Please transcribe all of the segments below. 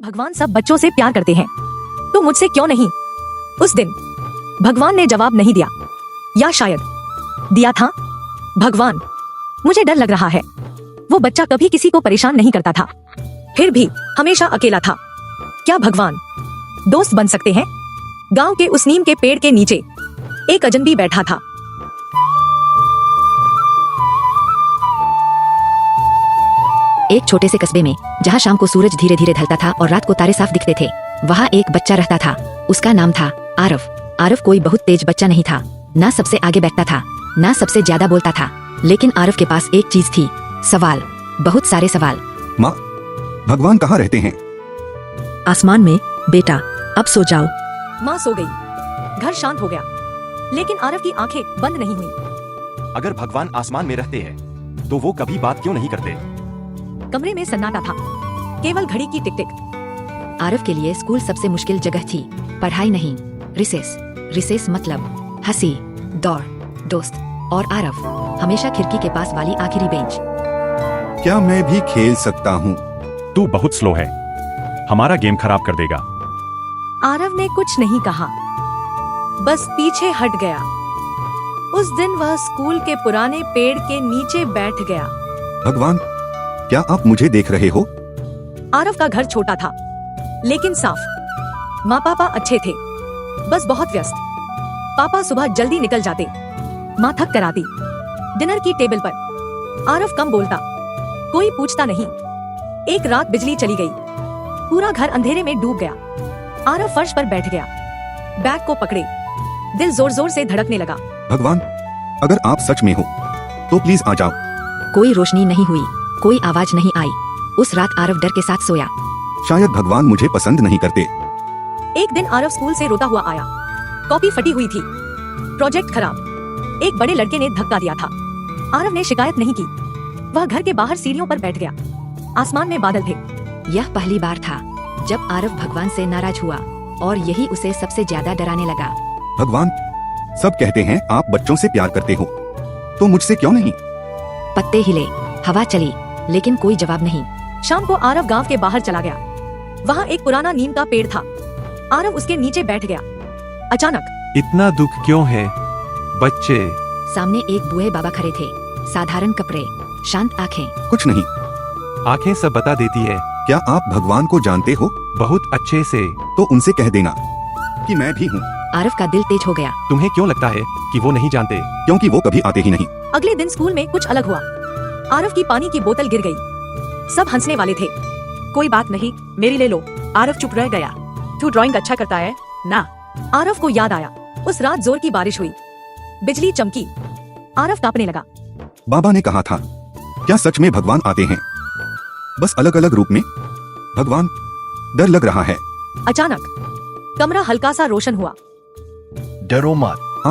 भगवान सब बच्चों से प्यार करते हैं, तो मुझसे क्यों नहीं? उस दिन भगवान ने जवाब नहीं दिया, या शायद दिया था। भगवान, मुझे डर लग रहा है। वो बच्चा कभी किसी को परेशान नहीं करता था, फिर भी हमेशा अकेला था। क्या भगवान दोस्त बन सकते हैं? गांव के उस नीम के पेड़ के नीचे एक अजनबी बैठा था। एक छोटे से कस्बे में, जहाँ शाम को सूरज धीरे धीरे ढलता था और रात को तारे साफ दिखते थे, वहाँ एक बच्चा रहता था। उसका नाम था आरव। आरव कोई बहुत तेज बच्चा नहीं था, ना सबसे आगे बैठता था, ना सबसे ज्यादा बोलता था, लेकिन आरव के पास एक चीज थी, सवाल, बहुत सारे सवाल। माँ, भगवान कहाँ रहते हैं? आसमान में बेटा, अब सो जाओ। माँ सो गई, घर शांत हो गया, लेकिन आरव की आंखें बंद नहीं हुई। अगर भगवान आसमान में रहते हैं, तो वो कभी बात क्यों नहीं करते? कमरे में सन्नाटा था, केवल घड़ी की टिक टिक। आरव के लिए स्कूल सबसे मुश्किल जगह थी, पढ़ाई नहीं, रिसेस। रिसेस मतलब हंसी, दौड़, दोस्त और आरव हमेशा खिड़की के पास वाली आखिरी बेंच। क्या मैं भी खेल सकता हूँ? तू बहुत स्लो है, हमारा गेम खराब कर देगा। आरव ने कुछ नहीं कहा, बस पीछे हट गया। उस दिन वह स्कूल के पुराने पेड़ के नीचे बैठ गया। भगवान, क्या आप मुझे देख रहे हो? आरव का घर छोटा था, लेकिन साफ। माँ पापा अच्छे थे, बस बहुत व्यस्त। पापा सुबह जल्दी निकल जाते, माँ थक कर आती। डिनर की टेबल पर आरव कम बोलता, कोई पूछता नहीं। एक रात बिजली चली गई, पूरा घर अंधेरे में डूब गया। आरव फर्श पर बैठ गया, बैग को पकड़े, दिल जोर जोर से धड़कने लगा। भगवान, अगर आप सच में हो, तो प्लीज आ जाओ। कोई रोशनी नहीं हुई, कोई आवाज नहीं आई। उस रात आरव डर के साथ सोया। शायद भगवान मुझे पसंद नहीं करते। एक दिन आरव स्कूल से रोता हुआ आया। कॉपी फटी हुई थी, प्रोजेक्ट खराब। एक बड़े लड़के ने धक्का दिया था। आरव ने शिकायत नहीं की, वह घर के बाहर सीढ़ियों पर बैठ गया। आसमान में बादल थे। यह पहली बार था जब आरव भगवान से नाराज हुआ, और यही उसे सबसे ज्यादा डराने लगा। भगवान, सब कहते हैं आप बच्चों से प्यार करते हो, तो मुझसे क्यों नहीं? पत्ते हिले, हवा चली, लेकिन कोई जवाब नहीं। शाम को आरव गांव के बाहर चला गया। वहाँ एक पुराना नीम का पेड़ था। आरव उसके नीचे बैठ गया। अचानक इतना दुख क्यों है बच्चे? सामने एक बूढ़े बाबा खड़े थे, साधारण कपड़े, शांत आंखें। कुछ नहीं। आंखें सब बता देती है। क्या आप भगवान को जानते हो? बहुत अच्छे से। तो उनसे कह देना कि मैं भी हूँ। आरव का दिल तेज हो गया। तुम्हें क्यों लगता है कि वो नहीं जानते? क्योंकि वो कभी आते ही नहीं। अगले दिन स्कूल में कुछ अलग हुआ। आरव की पानी की बोतल गिर गई। सब हंसने वाले थे। कोई बात नहीं, मेरी ले लो। आरव चुप रह गया। तू ड्राइंग अच्छा करता है ना? आरव को याद आया, उस रात जोर की बारिश हुई, बिजली चमकी। आरव कांपने लगा। बाबा ने कहा था, क्या सच में भगवान आते हैं? बस अलग अलग रूप में। भगवान, डर लग रहा है। अचानक कमरा हल्का सा रोशन हुआ। डरो मत।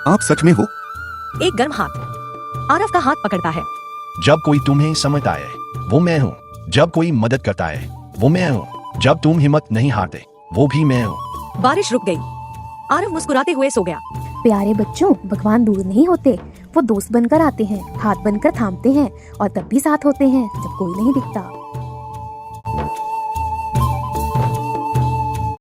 आप सच में हो? एक गर्म हाथ आरव का हाथ पकड़ता है। जब कोई तुम्हें समझता है, वो मैं हूँ। जब कोई मदद करता है, वो मैं हूँ। जब तुम हिम्मत नहीं हारते, वो भी मैं हूँ। बारिश रुक गई। आरव मुस्कुराते हुए सो गया। प्यारे बच्चों, भगवान दूर नहीं होते, वो दोस्त बनकर आते हैं, हाथ बनकर थामते हैं, और तब भी साथ होते हैं जब कोई नहीं दिखता।